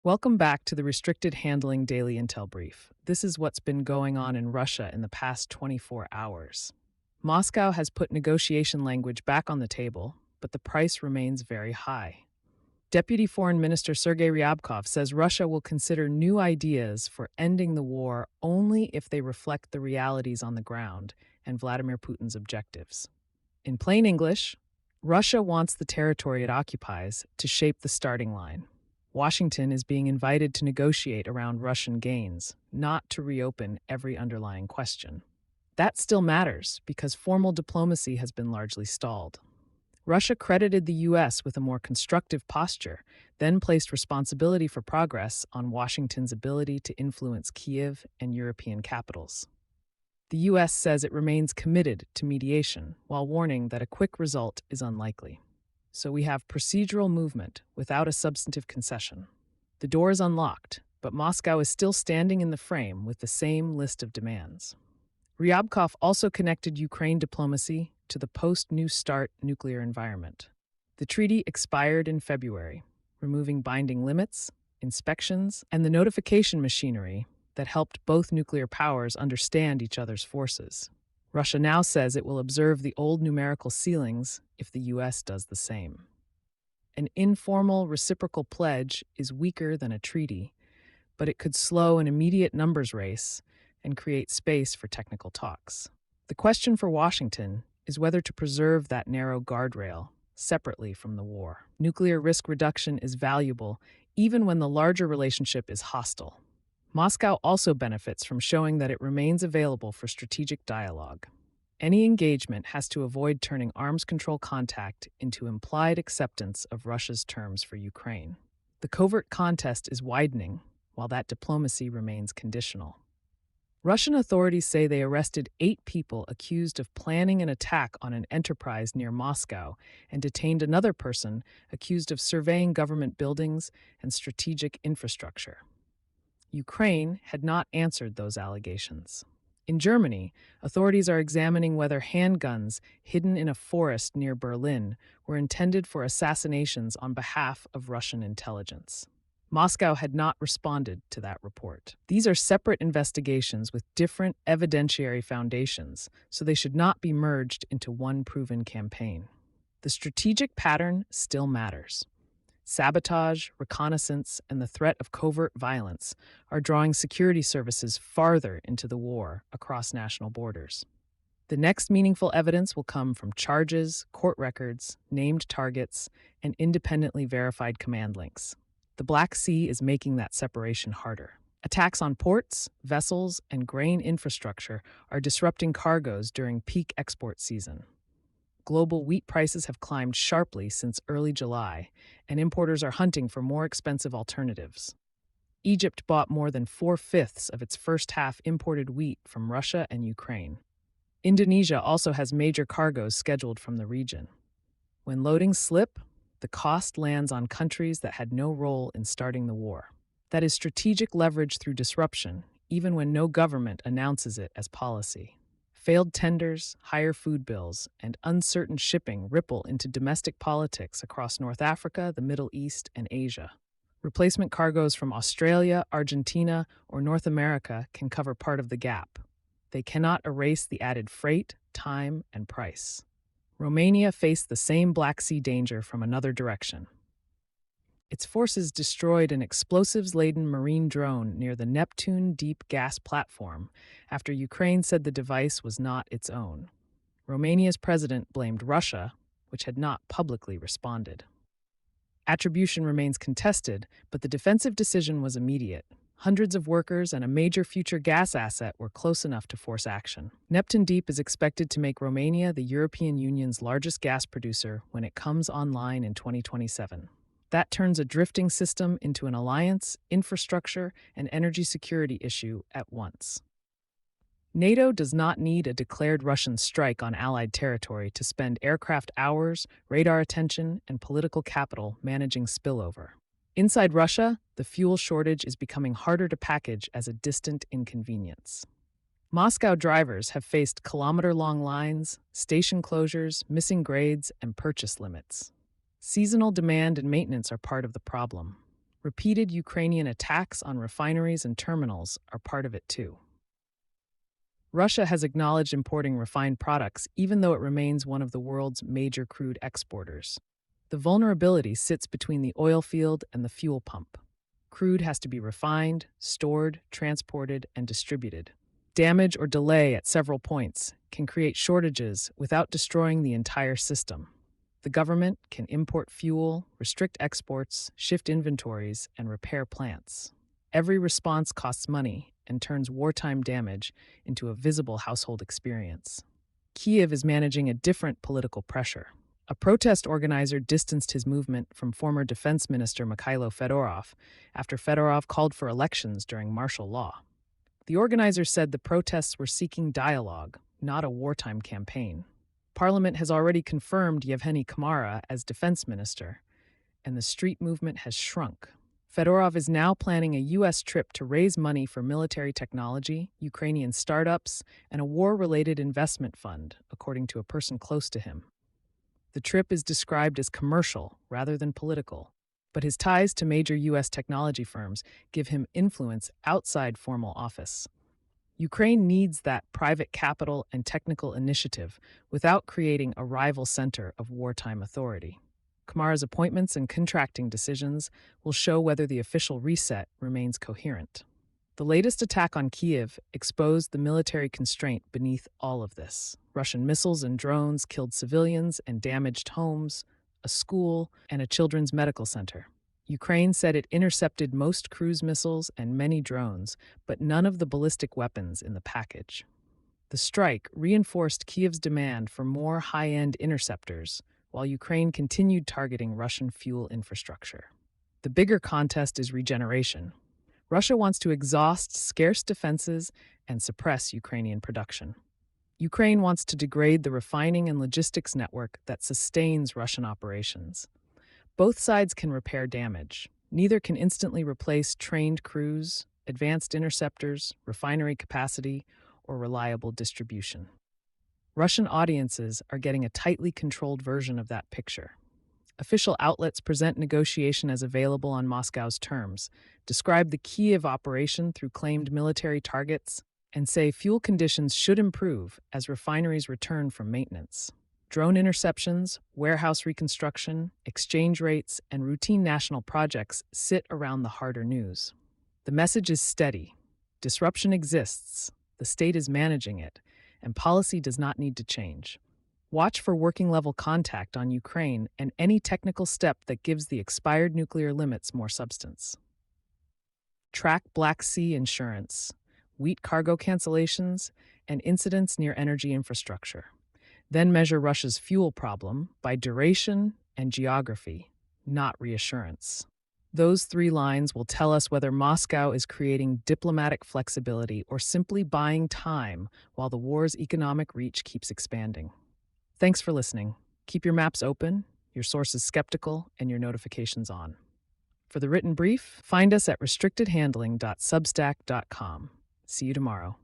Welcome back to the Restricted Handling Daily Intel Brief. This is what's been going on in Russia in the past 24 hours. Moscow has put negotiation language back on the table, but the price remains very high. Deputy Foreign Minister Sergei Ryabkov says Russia will consider new ideas for ending the war only if they reflect the realities on the ground and Vladimir Putin's objectives. In plain English, Russia wants the territory it occupies to shape the starting line. Washington is being invited to negotiate around Russian gains, not to reopen every underlying question. That still matters because formal diplomacy has been largely stalled. Russia credited the U.S. with a more constructive posture, then placed responsibility for progress on Washington's ability to influence Kyiv and European capitals. The U.S. says it remains committed to mediation, while warning that a quick result is unlikely. So we have procedural movement without a substantive concession. The door is unlocked, but Moscow is still standing in the frame with the same list of demands. Ryabkov also connected Ukraine diplomacy to the post-New START nuclear environment. The treaty expired in February, removing binding limits, inspections, and the notification machinery that helped both nuclear powers understand each other's forces. Russia now says it will observe the old numerical ceilings if the U.S. does the same. An informal reciprocal pledge is weaker than a treaty, but it could slow an immediate numbers race and create space for technical talks. The question for Washington is whether to preserve that narrow guardrail separately from the war. Nuclear risk reduction is valuable even when the larger relationship is hostile. Moscow also benefits from showing that it remains available for strategic dialogue. Any engagement has to avoid turning arms control contact into implied acceptance of Russia's terms for Ukraine. The covert contest is widening, while that diplomacy remains conditional. Russian authorities say they arrested 8 people accused of planning an attack on an enterprise near Moscow and detained another person accused of surveying government buildings and strategic infrastructure. Ukraine had not answered those allegations. In Germany, authorities are examining whether handguns hidden in a forest near Berlin were intended for assassinations on behalf of Russian intelligence. Moscow had not responded to that report. These are separate investigations with different evidentiary foundations, so they should not be merged into one proven campaign. The strategic pattern still matters. Sabotage, reconnaissance, and the threat of covert violence are drawing security services farther into the war across national borders. The next meaningful evidence will come from charges, court records, named targets, and independently verified command links. The Black Sea is making that separation harder. Attacks on ports, vessels, and grain infrastructure are disrupting cargoes during peak export season. Global wheat prices have climbed sharply since early July, and importers are hunting for more expensive alternatives. Egypt bought more than 4/5 of its first-half imported wheat from Russia and Ukraine. Indonesia also has major cargoes scheduled from the region. When loadings slip, the cost lands on countries that had no role in starting the war. That is strategic leverage through disruption, even when no government announces it as policy. Failed tenders, higher food bills, and uncertain shipping ripple into domestic politics across North Africa, the Middle East, and Asia. Replacement cargoes from Australia, Argentina, or North America can cover part of the gap. They cannot erase the added freight, time, and price. Romania faced the same Black Sea danger from another direction. Its forces destroyed an explosives-laden marine drone near the Neptune deep gas platform after Ukraine said the device was not its own. Romania's president blamed Russia, which had not publicly responded. Attribution remains contested, but the defensive decision was immediate. Hundreds of workers and a major future gas asset were close enough to force action. Neptune Deep is expected to make Romania the European Union's largest gas producer when it comes online in 2027. That turns a drifting system into an alliance, infrastructure, and energy security issue at once. NATO does not need a declared Russian strike on Allied territory to spend aircraft hours, radar attention, and political capital managing spillover. Inside Russia, the fuel shortage is becoming harder to package as a distant inconvenience. Moscow drivers have faced kilometer-long lines, station closures, missing grades, and purchase limits. Seasonal demand and maintenance are part of the problem. Repeated Ukrainian attacks on refineries and terminals are part of it too. Russia has acknowledged importing refined products even though it remains one of the world's major crude exporters. The vulnerability sits between the oil field and the fuel pump. Crude has to be refined, stored, transported, and distributed. Damage or delay at several points can create shortages without destroying the entire system. The government can import fuel, restrict exports, shift inventories, and repair plants. Every response costs money and turns wartime damage into a visible household experience. Kyiv is managing a different political pressure. A protest organizer distanced his movement from former Defense Minister Mikhailo Fedorov after Fedorov called for elections during martial law. The organizer said the protests were seeking dialogue, not a wartime campaign. Parliament has already confirmed Yevgeny Kamara as defense minister, and the street movement has shrunk. Fedorov is now planning a U.S. trip to raise money for military technology, Ukrainian startups, and a war-related investment fund, according to a person close to him. The trip is described as commercial rather than political, but his ties to major U.S. technology firms give him influence outside formal office. Ukraine needs that private capital and technical initiative without creating a rival center of wartime authority. Kamara's appointments and contracting decisions will show whether the official reset remains coherent. The latest attack on Kyiv exposed the military constraint beneath all of this. Russian missiles and drones killed civilians and damaged homes, a school, and a children's medical center. Ukraine said it intercepted most cruise missiles and many drones, but none of the ballistic weapons in the package. The strike reinforced Kyiv's demand for more high-end interceptors, while Ukraine continued targeting Russian fuel infrastructure. The bigger contest is regeneration. Russia wants to exhaust scarce defenses and suppress Ukrainian production. Ukraine wants to degrade the refining and logistics network that sustains Russian operations. Both sides can repair damage. Neither can instantly replace trained crews, advanced interceptors, refinery capacity, or reliable distribution. Russian audiences are getting a tightly controlled version of that picture. Official outlets present negotiation as available on Moscow's terms, describe the Kyiv operation through claimed military targets, and say fuel conditions should improve as refineries return from maintenance. Drone interceptions, warehouse reconstruction, exchange rates, and routine national projects sit around the harder news. The message is steady. Disruption exists, the state is managing it, and policy does not need to change. Watch for working-level contact on Ukraine and any technical step that gives the expired nuclear limits more substance. Track Black Sea insurance, wheat cargo cancellations, and incidents near energy infrastructure. Then measure Russia's fuel problem by duration and geography, not reassurance. Those three lines will tell us whether Moscow is creating diplomatic flexibility or simply buying time while the war's economic reach keeps expanding. Thanks for listening. Keep your maps open, your sources skeptical, and your notifications on. For the written brief, find us at restrictedhandling.substack.com. See you tomorrow.